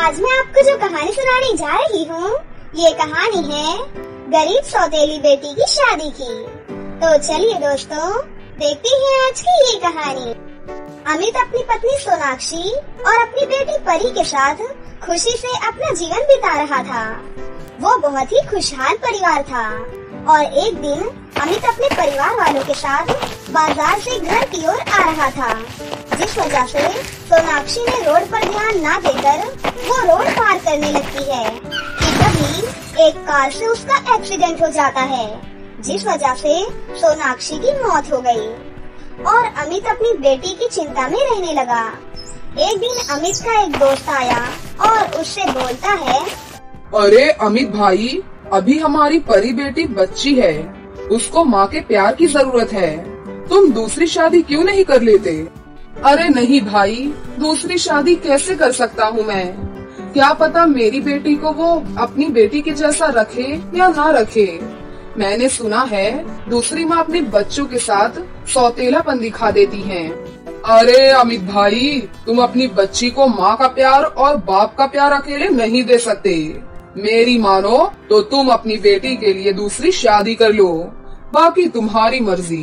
आज मैं आपको जो कहानी सुनाने जा रही हूँ, ये कहानी है गरीब सौतेली बेटी की शादी की। तो चलिए दोस्तों, देखते हैं आज की ये कहानी। अमित अपनी पत्नी सोनाक्षी और अपनी बेटी परी के साथ खुशी से अपना जीवन बिता रहा था। वो बहुत ही खुशहाल परिवार था और एक दिन अमित अपने परिवार वालों के साथ बाजार से घर की ओर आ रहा था, जिस वजह से सोनाक्षी ने रोड पर ध्यान न देकर वो रोड पार करने लगती है कि तभी एक कार से उसका एक्सीडेंट हो जाता है, जिस वजह से सोनाक्षी की मौत हो गई और अमित अपनी बेटी की चिंता में रहने लगा। एक दिन अमित का एक दोस्त आया और उससे बोलता है, अरे अमित भाई, अभी हमारी परी बेटी बच्ची है, उसको माँ के प्यार की जरूरत है। तुम दूसरी शादी क्यों नहीं कर लेते? अरे नहीं भाई, दूसरी शादी कैसे कर सकता हूँ मैं? क्या पता मेरी बेटी को वो अपनी बेटी के जैसा रखे या ना रखे। मैंने सुना है दूसरी माँ अपने बच्चों के साथ सौतेलापन दिखा देती है। अरे अमित भाई, तुम अपनी बच्ची को माँ का प्यार और बाप का प्यार अकेले नहीं दे सकते। मेरी मानो तो तुम अपनी बेटी के लिए दूसरी शादी कर लो, बाकी तुम्हारी मर्जी।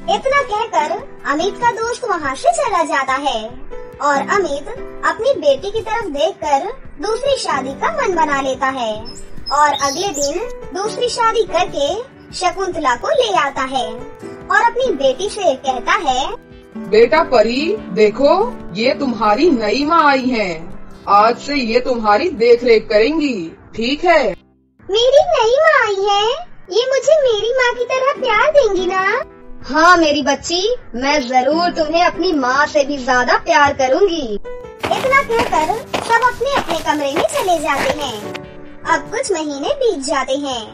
इतना कहकर अमित का दोस्त वहाँ से चला जाता है और अमित अपनी बेटी की तरफ देखकर दूसरी शादी का मन बना लेता है और अगले दिन दूसरी शादी करके शकुंतला को ले आता है और अपनी बेटी से कहता है, बेटा परी, देखो ये तुम्हारी नई माँ आई है। आज से ये तुम्हारी देख रेख करेंगी, ठीक है? मेरी नई माँ आई है, ये मुझे मेरी माँ की तरह प्यार देंगी ना? हाँ मेरी बच्ची, मैं जरूर तुम्हें अपनी माँ से भी ज्यादा प्यार करूँगी। इतना कहकर सब अपने अपने कमरे में चले जाते हैं। अब कुछ महीने बीत जाते हैं।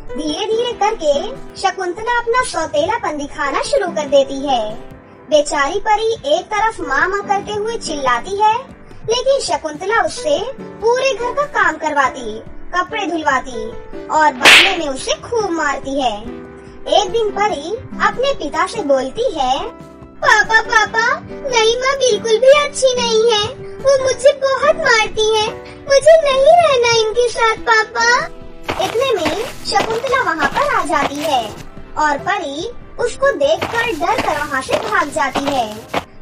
धीरे धीरे करके शकुंतला अपना सौतेलापन दिखाना शुरू कर देती है। बेचारी परी एक तरफ माँ माँ करते हुए चिल्लाती है, लेकिन शकुंतला उससे पूरे घर का काम करवाती, कपड़े धुलवाती और बदले में उसे खूब मारती है। एक दिन परी अपने पिता से बोलती है, पापा पापा, नई माँ बिल्कुल भी अच्छी नहीं है, वो मुझे बहुत मारती है, मुझे नहीं रहना इनके साथ पापा। इतने में शकुंतला वहाँ पर आ जाती है और परी उसको देखकर डर कर वहाँ से भाग जाती है।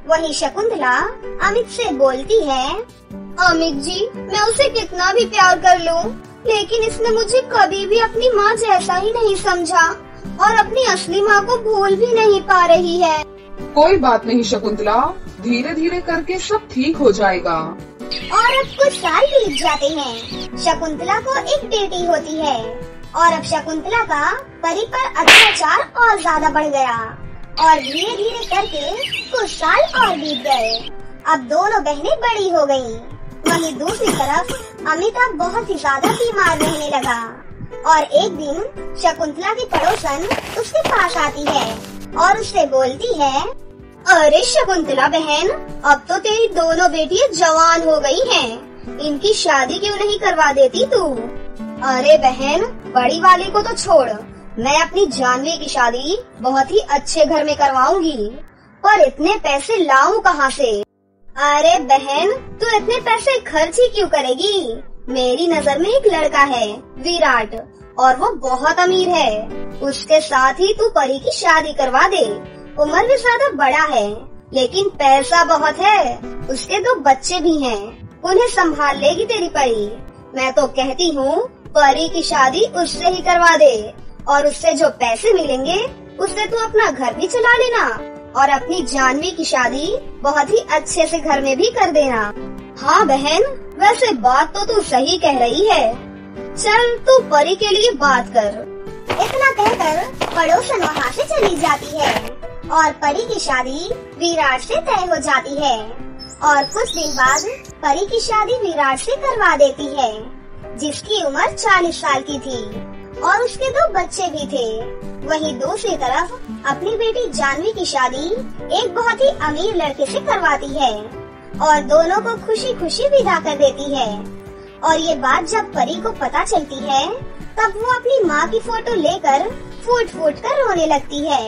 वही शकुंतला अमित से बोलती है, अमित जी, मैं उसे कितना भी प्यार कर लूं, लेकिन इसने मुझे कभी भी अपनी माँ जैसा ही नहीं समझा और अपनी असली माँ को भूल भी नहीं पा रही है। कोई बात नहीं शकुंतला, धीरे धीरे करके सब ठीक हो जाएगा। और अब कुछ साल बीत जाते हैं। शकुंतला को एक बेटी होती है और अब शकुंतला का परी पर अत्याचार और ज्यादा बढ़ गया और धीरे धीरे करके कुछ साल और बीत गए। अब दोनों बहनें बड़ी हो गयी। वहीं दूसरी तरफ अमिताभ बहुत ही ज्यादा बीमार रहने लगा और एक दिन शकुंतला की पड़ोसन उसके पास आती है और उससे बोलती है, अरे शकुंतला बहन, अब तो तेरी दोनों बेटियां जवान हो गई हैं, इनकी शादी क्यों नहीं करवा देती तू? अरे बहन, बड़ी वाली को तो छोड़, मैं अपनी जानवी की शादी बहुत ही अच्छे घर में करवाऊंगी, पर इतने पैसे लाऊं कहाँ से? अरे बहन, तू इतने पैसे खर्च ही क्यों करेगी? मेरी नजर में एक लड़का है, विराट, और वो बहुत अमीर है। उसके साथ ही तू परी की शादी करवा दे। उम्र भी ज्यादा बड़ा है, लेकिन पैसा बहुत है। उसके 2 बच्चे भी हैं, उन्हें संभाल लेगी तेरी परी। मैं तो कहती हूँ परी की शादी उससे ही करवा दे और उससे जो पैसे मिलेंगे उससे तू अपना घर भी चला लेना और अपनी जानवी की शादी बहुत ही अच्छे से घर में भी कर देना। हाँ बहन, वैसे बात तो तू सही कह रही है। चल तू परी के लिए बात कर। इतना कहकर पड़ोसन वहाँ से चली जाती है और परी की शादी विराट से तय हो जाती है और कुछ दिन बाद परी की शादी विराट से करवा देती है, जिसकी उम्र 40 साल की थी और उसके 2 बच्चे भी थे। वहीं दूसरी तरफ अपनी बेटी जानवी की शादी एक बहुत ही अमीर लड़के से करवाती है और दोनों को खुशी खुशी विदा कर देती है। और ये बात जब परी को पता चलती है, तब वो अपनी माँ की फोटो लेकर फूट फूट कर रोने लगती है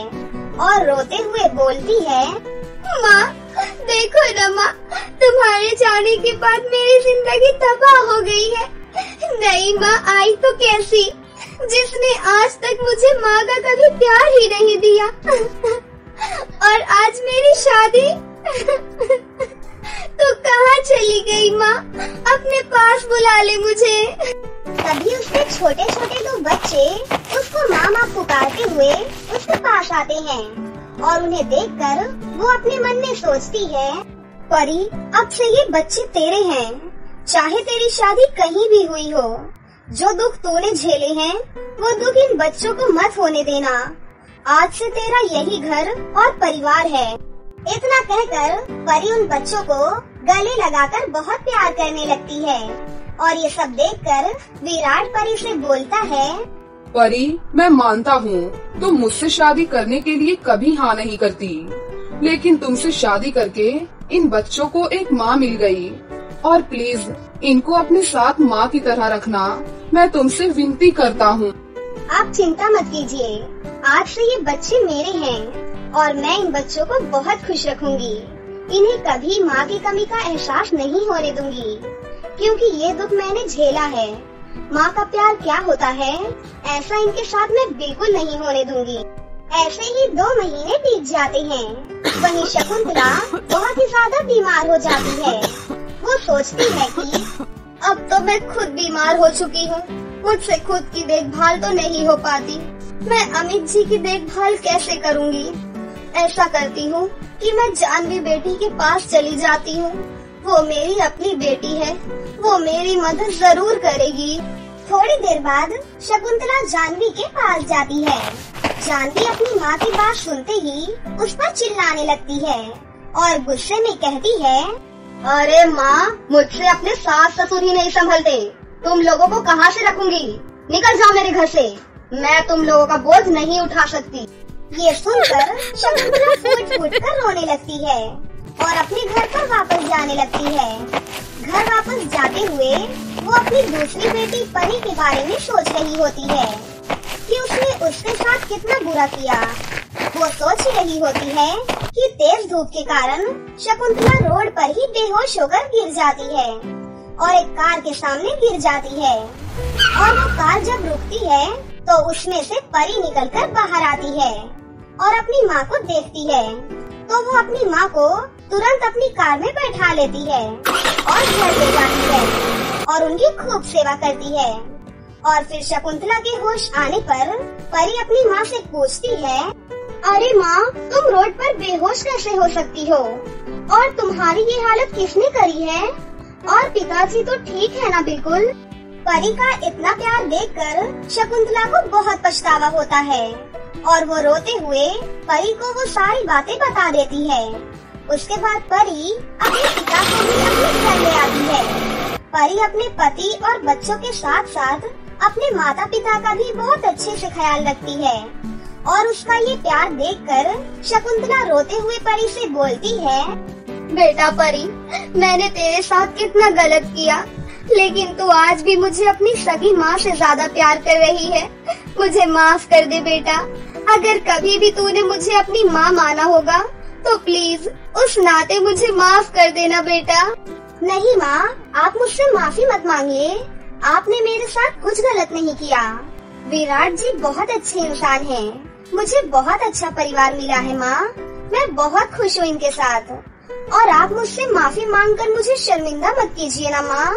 और रोते हुए बोलती है, माँ, देखो ना माँ, तुम्हारे जाने के बाद मेरी जिंदगी तबाह हो गई है। नई माँ आई तो कैसी, जिसने आज तक मुझे माँ का कभी प्यार ही नहीं दिया। और आज मेरी शादी। तो कहाँ चली गई माँ? अपने पास बुला ले मुझे। तभी उसके छोटे छोटे दो बच्चे उसको माँ माँ पुकारते हुए उसके पास आते हैं और उन्हें देखकर वो अपने मन में सोचती है, परी अब से ये बच्चे तेरे हैं, चाहे तेरी शादी कहीं भी हुई हो। जो दुख तूने झेले हैं वो दुख इन बच्चों को मत होने देना। आज से तेरा यही घर और परिवार है। इतना कहकर परी उन बच्चों को गले लगाकर बहुत प्यार करने लगती है और ये सब देखकर विराट परी से बोलता है, परी मैं मानता हूँ तुम मुझसे शादी करने के लिए कभी हाँ नहीं करती, लेकिन तुमसे शादी करके इन बच्चों को एक माँ मिल गई और प्लीज इनको अपने साथ माँ की तरह रखना, मैं तुमसे विनती करता हूँ। आप चिंता मत कीजिए, आज से ये बच्चे मेरे हैं और मैं इन बच्चों को बहुत खुश रखूंगी। इन्हें कभी माँ की कमी का एहसास नहीं होने दूंगी, क्योंकि ये दुख मैंने झेला है। माँ का प्यार क्या होता है ऐसा इनके साथ मैं बिल्कुल नहीं होने दूंगी। ऐसे ही 2 महीने बीत जाते हैं। वहीं शकुंतला बहुत ही ज्यादा बीमार हो जाती है। वो सोचती है कि अब तो मैं खुद बीमार हो चुकी हूँ, मुझसे खुद की देखभाल तो नहीं हो पाती। मैं अमित जी की देखभाल कैसे करूँगी? ऐसा करती हूँ कि मैं जानवी बेटी के पास चली जाती हूँ। वो मेरी अपनी बेटी है, वो मेरी मदद जरूर करेगी। थोड़ी देर बाद शकुंतला जानवी के पास जाती है। जानवी अपनी माँ की बात सुनते ही उस पर चिल्लाने लगती है और गुस्से में कहती है, अरे माँ, मुझसे अपने सास ससुर ही नहीं संभलते, तुम लोगों को कहाँ से रखूंगी? निकल जाओ मेरे घर से, मैं तुम लोगों का बोझ नहीं उठा सकती। ये सुनकर शकुंतला फूट फूट कर रोने लगती है और अपने घर पर वापस जाने लगती है। घर वापस जाते हुए वो अपनी दूसरी बेटी परी के बारे में सोच रही होती है कि उसने उसके साथ कितना बुरा किया। वो सोच रही होती है कि तेज धूप के कारण शकुंतला रोड पर ही बेहोश होकर गिर जाती है और एक कार के सामने गिर जाती है। और वो कार जब रुकती है तो उसमें से परी निकलकर बाहर आती है और अपनी माँ को देखती है तो वो अपनी माँ को तुरंत अपनी कार में बैठा लेती है और घर ले जाती है और उनकी खूब सेवा करती है। और फिर शकुंतला के होश आने पर परी अपनी माँ से पूछती है, अरे माँ, तुम रोड पर बेहोश कैसे हो सकती हो और तुम्हारी ये हालत किसने करी है? और पिताजी तो ठीक है ना बिल्कुल? परी का इतना प्यार देखकर शकुंतला को बहुत पछतावा होता है और वो रोते हुए परी को वो सारी बातें बता देती है। उसके बाद परी अपने पिता को भी अपने घर ले आती है। परी अपने पति और बच्चों के साथ साथ अपने माता पिता का भी बहुत अच्छे से ख्याल रखती है और उसका ये प्यार देखकर शकुंतला रोते हुए परी से बोलती है, बेटा परी, मैंने तेरे साथ कितना गलत किया, लेकिन तू आज भी मुझे अपनी सगी माँ से ज्यादा प्यार कर रही है। मुझे माफ कर दे बेटा। अगर कभी भी तूने मुझे अपनी माँ माना होगा तो प्लीज उस नाते मुझे माफ कर देना बेटा। नहीं माँ, आप मुझसे माफी मत मांगिए, आपने मेरे साथ कुछ गलत नहीं किया। विराट जी बहुत अच्छे इंसान हैं, मुझे बहुत अच्छा परिवार मिला है माँ, मैं बहुत खुश हूँ इनके साथ। और आप मुझसे माफी मांगकर मुझे शर्मिंदा मत कीजिए ना माँ।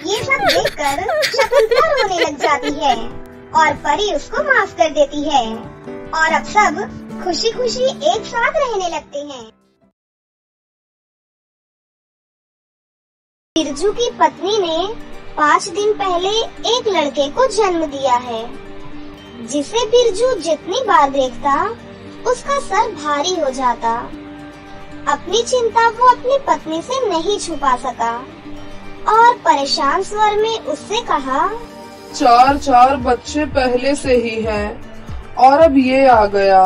ये सब देखकर शकुंतला रोने लग जाती है और परी उसको माफ कर देती है और अब सब खुशी खुशी एक साथ रहने लगते हैं। बिरजू की पत्नी ने 5 दिन पहले एक लड़के को जन्म दिया है, जिसे बिरजू जितनी बार देखता उसका सर भारी हो जाता। अपनी चिंता वो अपनी पत्नी से नहीं छुपा सका और परेशान स्वर में उससे कहा, 4 बच्चे पहले से ही हैं और अब ये आ गया।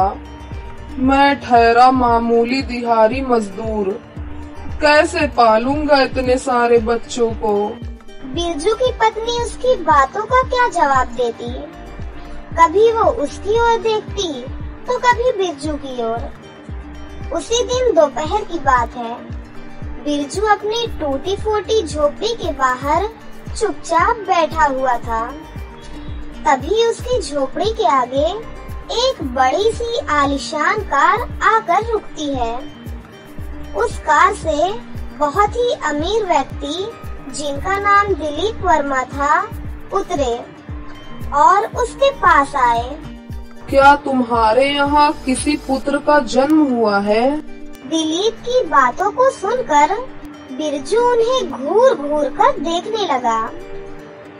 मैं ठहरा मामूली दिहाड़ी मजदूर, कैसे पालूंगा इतने सारे बच्चों को। बिरजू की पत्नी उसकी बातों का क्या जवाब देती? कभी वो उसकी ओर देखती तो कभी बिरजू की ओर। उसी दिन दोपहर की बात है। बिरजू अपनी टूटी फूटी झोपड़ी के बाहर चुपचाप बैठा हुआ था। तभी उसकी झोपड़ी के आगे एक बड़ी सी आलीशान कार आकर रुकती है। उस कार से बहुत ही अमीर व्यक्ति, जिनका नाम दिलीप वर्मा था, उतरे और उसके पास आए। क्या तुम्हारे यहाँ किसी पुत्र का जन्म हुआ है? दिलीप की बातों को सुनकर बिरजू उन्हें घूर घूर कर देखने लगा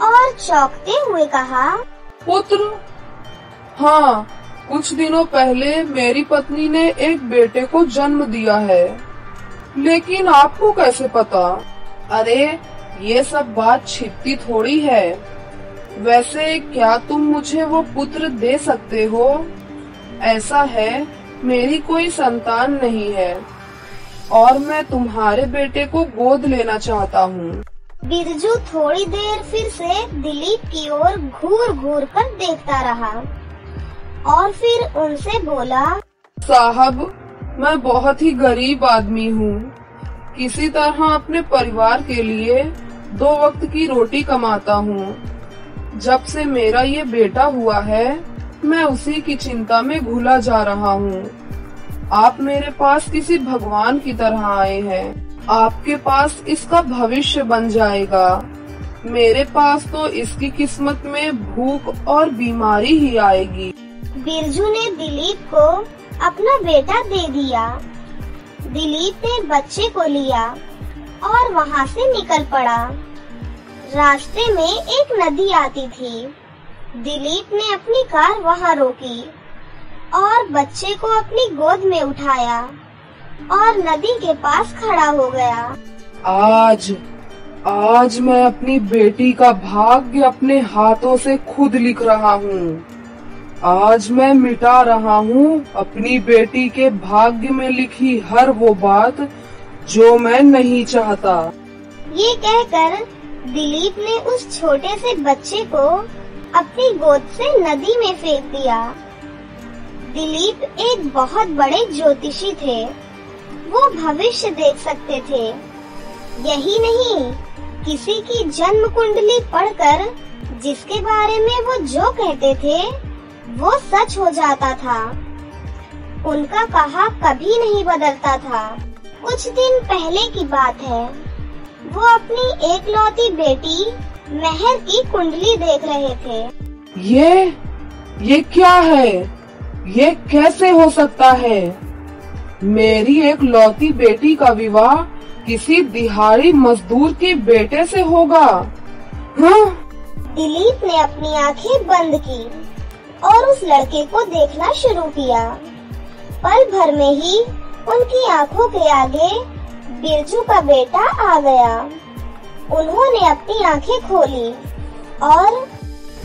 और चौंकते हुए कहा, पुत्र? हाँ, कुछ दिनों पहले मेरी पत्नी ने एक बेटे को जन्म दिया है। लेकिन आपको कैसे पता? अरे ये सब बात छिपती थोड़ी है। वैसे क्या तुम मुझे वो पुत्र दे सकते हो? ऐसा है, मेरी कोई संतान नहीं है और मैं तुम्हारे बेटे को गोद लेना चाहता हूँ। बिरजू थोड़ी देर फिर से दिलीप की ओर घूर घूर कर देखता रहा और फिर उनसे बोला, साहब, मैं बहुत ही गरीब आदमी हूँ। किसी तरह अपने परिवार के लिए 2 वक्त की रोटी कमाता हूँ। जब से मेरा ये बेटा हुआ है, मैं उसी की चिंता में घुला जा रहा हूँ। आप मेरे पास किसी भगवान की तरह आए हैं। आपके पास इसका भविष्य बन जाएगा। मेरे पास तो इसकी किस्मत में भूख और बीमारी ही आएगी। बिरजू ने दिलीप को अपना बेटा दे दिया। दिलीप ने बच्चे को लिया और वहाँ से निकल पड़ा। रास्ते में एक नदी आती थी। दिलीप ने अपनी कार वहाँ रोकी और बच्चे को अपनी गोद में उठाया और नदी के पास खड़ा हो गया। आज मैं अपनी बेटी का भाग्य अपने हाथों से खुद लिख रहा हूँ। आज मैं मिटा रहा हूँ अपनी बेटी के भाग्य में लिखी हर वो बात जो मैं नहीं चाहता। ये कहकर दिलीप ने उस छोटे से बच्चे को अपनी गोद से नदी में फेंक दिया। दिलीप एक बहुत बड़े ज्योतिषी थे। वो भविष्य देख सकते थे। यही नहीं, किसी की जन्म कुंडली पढ़कर जिसके बारे में वो जो कहते थे वो सच हो जाता था। उनका कहा कभी नहीं बदलता था। कुछ दिन पहले की बात है। वो अपनी एकलौती बेटी मेहर की कुंडली देख रहे थे। ये क्या है? ये कैसे हो सकता है? मेरी एकलौती बेटी का विवाह किसी दिहाड़ी मजदूर के बेटे से होगा? हाँ? दिलीप ने अपनी आंखें बंद की और उस लड़के को देखना शुरू किया। पल भर में ही उनकी आंखों के आगे बिरजू का बेटा आ गया। उन्होंने अपनी आंखें खोली और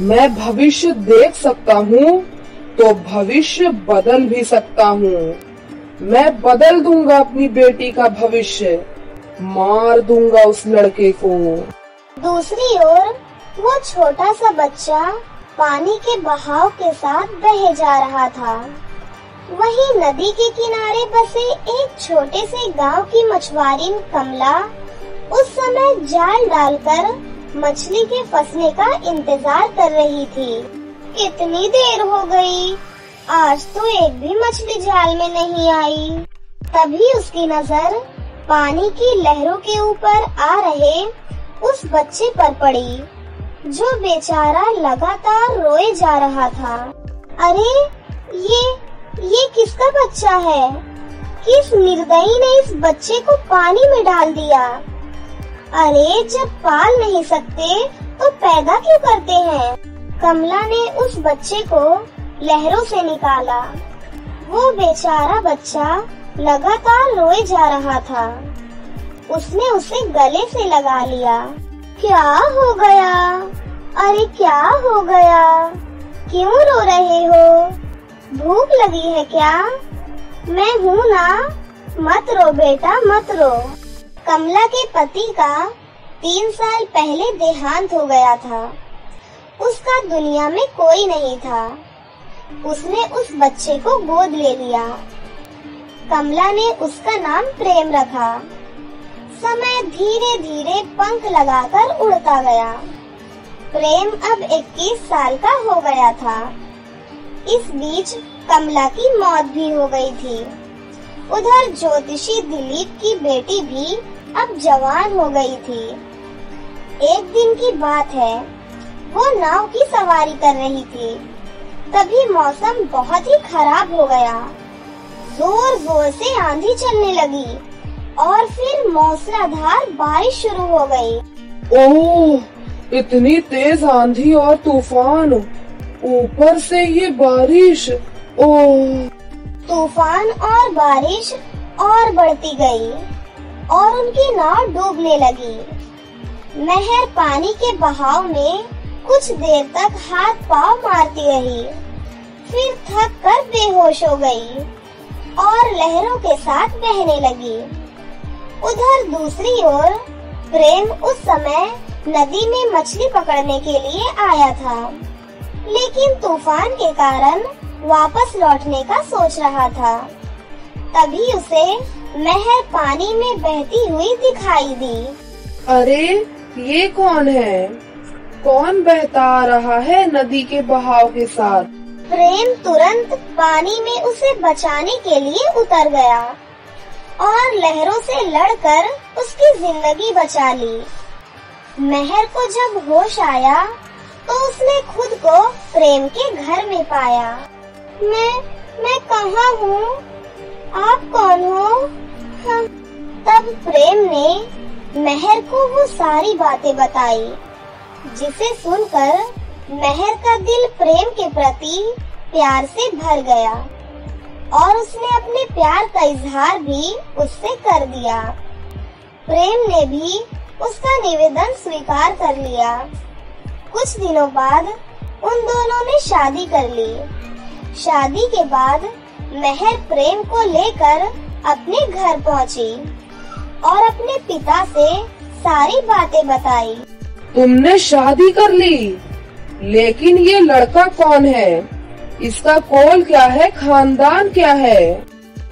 मैं भविष्य देख सकता हूँ तो भविष्य बदल भी सकता हूँ। मैं बदल दूंगा अपनी बेटी का भविष्य, मार दूंगा उस लड़के को। दूसरी ओर वो छोटा सा बच्चा पानी के बहाव के साथ बह जा रहा था। वहीं नदी के किनारे बसे एक छोटे से गांव की मछुआरीन कमला उस समय जाल डालकर मछली के फंसने का इंतजार कर रही थी। कितनी देर हो गई, आज तो एक भी मछली जाल में नहीं आई। तभी उसकी नजर पानी की लहरों के ऊपर आ रहे उस बच्चे पर पड़ी, जो बेचारा लगातार रोए जा रहा था। अरे ये किसका बच्चा है? किस निर्दयी ने इस बच्चे को पानी में डाल दिया? अरे जब पाल नहीं सकते तो पैदा क्यों करते हैं? कमला ने उस बच्चे को लहरों से निकाला। वो बेचारा बच्चा लगातार रोए जा रहा था। उसने उसे गले से लगा लिया। क्या हो गया? अरे क्या हो गया? क्यों रो रहे हो? भूख लगी है क्या? मैं हूँ ना, मत रो बेटा मत रो। कमला के पति का 3 साल पहले देहांत हो गया था। उसका दुनिया में कोई नहीं था। उसने उस बच्चे को गोद ले लिया। कमला ने उसका नाम प्रेम रखा। समय धीरे धीरे पंख लगाकर उड़ता गया। प्रेम अब 21 साल का हो गया था। इस बीच कमला की मौत भी हो गई थी। उधर ज्योतिषी दिलीप की बेटी भी अब जवान हो गई थी। एक दिन की बात है, वो नाव की सवारी कर रही थी। तभी मौसम बहुत ही खराब हो गया। जोर जोर से आंधी चलने लगी और फिर मूसलाधार बारिश शुरू हो गई। ओह, इतनी तेज आंधी और तूफान, ऊपर से ये बारिश। ओह, तूफान और बारिश और बढ़ती गई और उनकी नाव डूबने लगी। महर पानी के बहाव में कुछ देर तक हाथ पांव मारती रही, फिर थक कर बेहोश हो गई और लहरों के साथ बहने लगी। उधर दूसरी ओर प्रेम उस समय नदी में मछली पकड़ने के लिए आया था, लेकिन तूफान के कारण वापस लौटने का सोच रहा था। तभी उसे महर पानी में बहती हुई दिखाई दी। अरे, ये कौन है? कौन बहता आ रहा है नदी के बहाव के साथ? प्रेम तुरंत पानी में उसे बचाने के लिए उतर गया और लहरों से लड़कर उसकी जिंदगी बचा ली। महर को जब होश आया तो उसने खुद को प्रेम के घर में पाया। मैं कहाँ हूँ? आप कौन हो? तब प्रेम ने महर को वो सारी बातें बताई, जिसे सुनकर महर का दिल प्रेम के प्रति प्यार से भर गया और उसने अपने प्यार का इजहार भी उससे कर दिया। प्रेम ने भी उसका निवेदन स्वीकार कर लिया। कुछ दिनों बाद उन दोनों ने शादी कर ली। शादी के बाद महर प्रेम को लेकर अपने घर पहुंची और अपने पिता से सारी बातें बताई। तुमने शादी कर ली, लेकिन ये लड़का कौन है? इसका कौल क्या है? खानदान क्या है?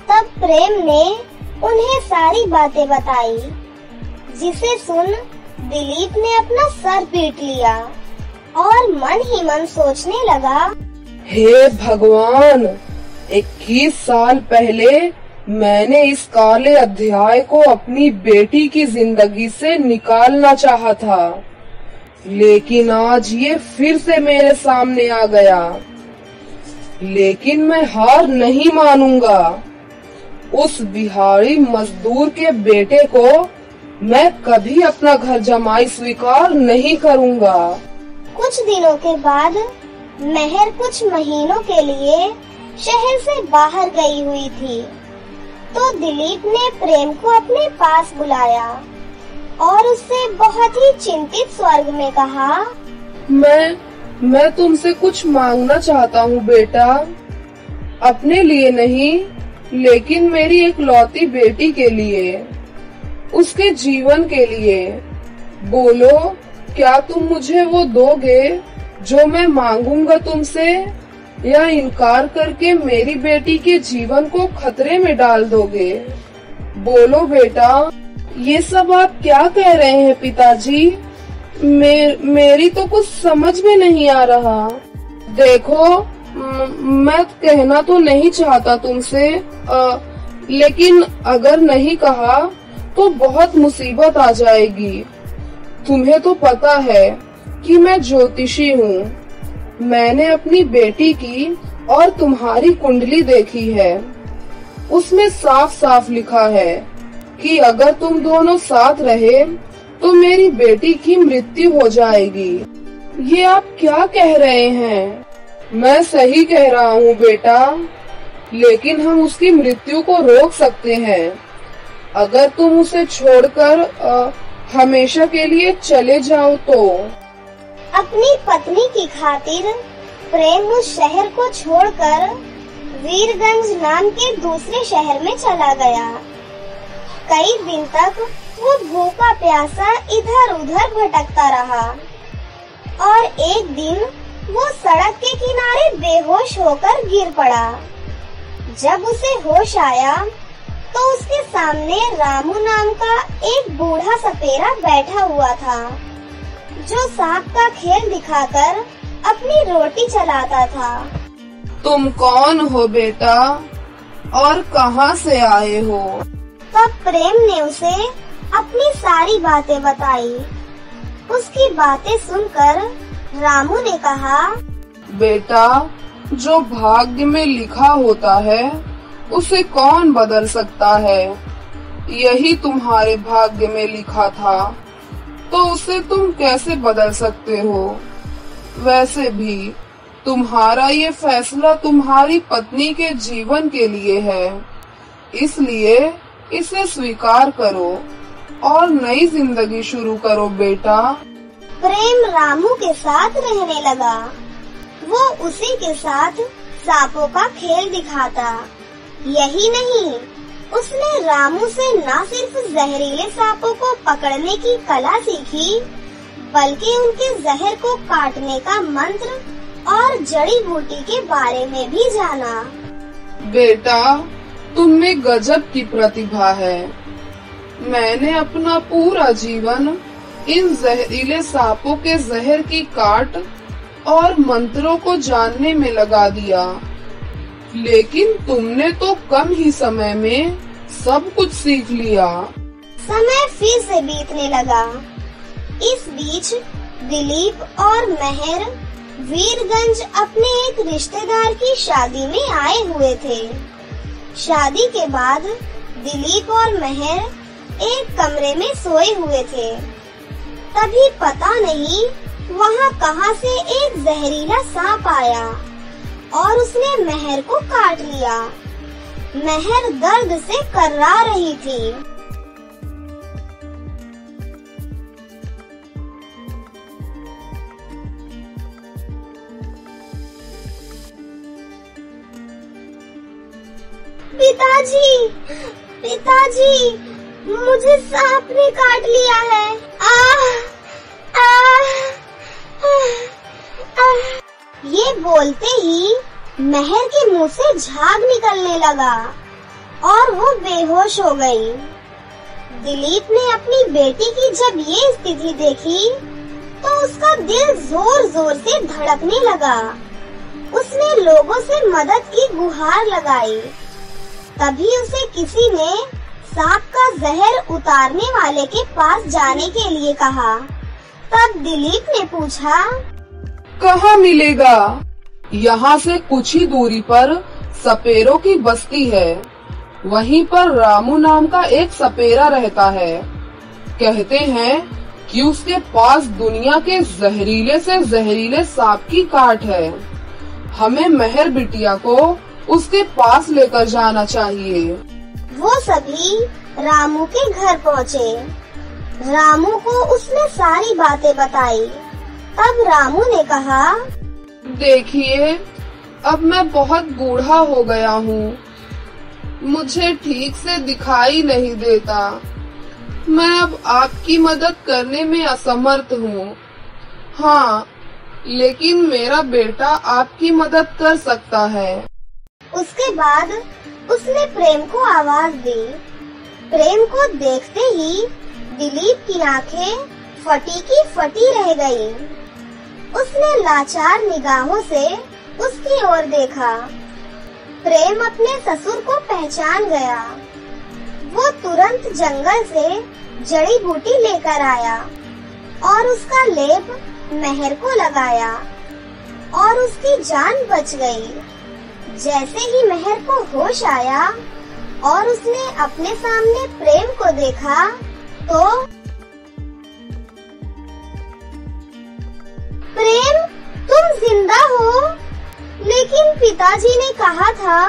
तब प्रेम ने उन्हें सारी बातें बताई, जिसे सुन दिलीप ने अपना सर पीट लिया और मन ही मन सोचने लगा, हे भगवान, 21 साल पहले मैंने इस काले अध्याय को अपनी बेटी की जिंदगी से निकालना चाहा था, लेकिन आज ये फिर से मेरे सामने आ गया। लेकिन मैं हार नहीं मानूंगा। उस बिहारी मजदूर के बेटे को मैं कभी अपना घर जमाई स्वीकार नहीं करूंगा। कुछ दिनों के बाद महर कुछ महीनों के लिए शहर से बाहर गई हुई थी, तो दिलीप ने प्रेम को अपने पास बुलाया और उससे बहुत ही चिंतित स्वर में कहा, मैं तुमसे कुछ मांगना चाहता हूँ बेटा। अपने लिए नहीं, लेकिन मेरी एक लौती बेटी के लिए, उसके जीवन के लिए। बोलो, क्या तुम मुझे वो दोगे जो मैं मांगूंगा तुमसे, या इनकार करके मेरी बेटी के जीवन को खतरे में डाल दोगे? बोलो बेटा। ये सब आप क्या कह रहे हैं पिताजी? मेरी तो कुछ समझ में नहीं आ रहा। देखो, मैं कहना तो नहीं चाहता तुमसे, लेकिन अगर नहीं कहा तो बहुत मुसीबत आ जाएगी। तुम्हें तो पता है कि मैं ज्योतिषी हूँ। मैंने अपनी बेटी की और तुम्हारी कुंडली देखी है। उसमें साफ साफ लिखा है कि अगर तुम दोनों साथ रहे तो मेरी बेटी की मृत्यु हो जाएगी। ये आप क्या कह रहे हैं? मैं सही कह रहा हूँ बेटा, लेकिन हम उसकी मृत्यु को रोक सकते हैं अगर तुम उसे छोड़कर हमेशा के लिए चले जाओ तो। अपनी पत्नी की खातिर प्रेम उस शहर को छोड़कर वीरगंज नाम के दूसरे शहर में चला गया। कई दिन तक वो भूखा प्यासा इधर उधर भटकता रहा और एक दिन वो सड़क के किनारे बेहोश होकर गिर पड़ा। जब उसे होश आया तो उसके सामने रामू नाम का एक बूढ़ा सपेरा बैठा हुआ था, जो सांप का खेल दिखाकर अपनी रोटी चलाता था। तुम कौन हो बेटा और कहाँ से आए हो? तब प्रेम ने उसे अपनी सारी बातें बताई। उसकी बातें सुनकर रामू ने कहा, बेटा, जो भाग्य में लिखा होता है उसे कौन बदल सकता है? यही तुम्हारे भाग्य में लिखा था, तो उसे तुम कैसे बदल सकते हो? वैसे भी तुम्हारा ये फैसला तुम्हारी पत्नी के जीवन के लिए है, इसलिए इसे स्वीकार करो और नई जिंदगी शुरू करो बेटा। प्रेम रामू के साथ रहने लगा। वो उसी के साथ सांपों का खेल दिखाता। यही नहीं, उसने रामू से न सिर्फ जहरीले सांपों को पकड़ने की कला सीखी, बल्कि उनके जहर को काटने का मंत्र और जड़ी बूटी के बारे में भी जाना। बेटा, तुम में गजब की प्रतिभा है। मैंने अपना पूरा जीवन इन जहरीले सांपों के जहर की काट और मंत्रों को जानने में लगा दिया, लेकिन तुमने तो कम ही समय में सब कुछ सीख लिया। समय फिर से बीतने लगा। इस बीच दिलीप और मेहर वीरगंज अपने एक रिश्तेदार की शादी में आए हुए थे। शादी के बाद दिलीप और मेहर एक कमरे में सोए हुए थे। तभी पता नहीं वहाँ कहाँ से एक जहरीला सांप आया और उसने मेहर को काट लिया। मेहर दर्द से कर्रा रही थी। पिताजी, पिताजी, मुझे सांप ने काट लिया है। ये बोलते ही मेहर के मुंह से झाग निकलने लगा और वो बेहोश हो गई। दिलीप ने अपनी बेटी की जब ये स्थिति देखी तो उसका दिल जोर जोर से धड़कने लगा। उसने लोगों से मदद की गुहार लगाई। तभी उसे किसी ने सांप का जहर उतारने वाले के पास जाने के लिए कहा। तब दिलीप ने पूछा, कहाँ मिलेगा? यहाँ से कुछ ही दूरी पर सपेरों की बस्ती है। वहीं पर रामू नाम का एक सपेरा रहता है। कहते हैं कि उसके पास दुनिया के जहरीले से जहरीले सांप की काट है। हमें मेहर बिटिया को उसके पास लेकर जाना चाहिए। वो सभी रामू के घर पहुँचे। रामू को उसने सारी बातें बताई। तब रामू ने कहा, देखिए, अब मैं बहुत बूढ़ा हो गया हूँ। मुझे ठीक से दिखाई नहीं देता। मैं अब आपकी मदद करने में असमर्थ हूँ। हाँ, लेकिन मेरा बेटा आपकी मदद कर सकता है। उसके बाद उसने प्रेम को आवाज दी। प्रेम को देखते ही दिलीप की आंखें फटी की फटी रह गई। उसने लाचार निगाहों से उसकी ओर देखा। प्रेम अपने ससुर को पहचान गया। वो तुरंत जंगल से जड़ी बूटी लेकर आया और उसका लेप मेहर को लगाया और उसकी जान बच गई। जैसे ही मेहर को होश आया और उसने अपने सामने प्रेम को देखा तो प्रेम, तुम जिंदा हो? लेकिन पिताजी ने कहा था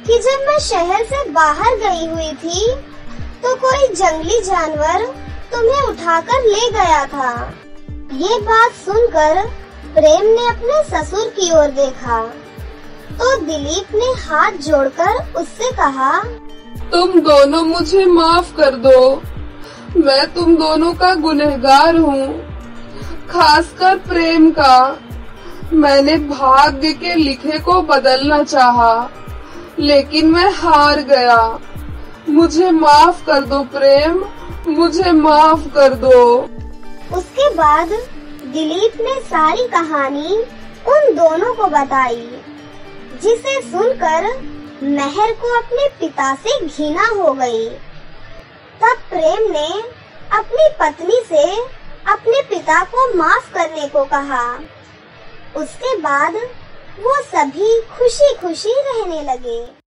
कि जब मैं शहर से बाहर गई हुई थी तो कोई जंगली जानवर तुम्हें उठाकर ले गया था। ये बात सुनकर प्रेम ने अपने ससुर की ओर देखा तो दिलीप ने हाथ जोड़कर उससे कहा, तुम दोनों मुझे माफ कर दो। मैं तुम दोनों का गुनहगार हूँ, खासकर प्रेम का। मैंने भाग्य के लिखे को बदलना चाहा, लेकिन मैं हार गया। मुझे माफ कर दो प्रेम, मुझे माफ कर दो। उसके बाद दिलीप ने सारी कहानी उन दोनों को बताई, जिसे सुनकर मेहर को अपने पिता से घृणा हो गई। तब प्रेम ने अपनी पत्नी से अपने पिता को माफ करने को कहा। उसके बाद वो सभी खुशी खुशी रहने लगे।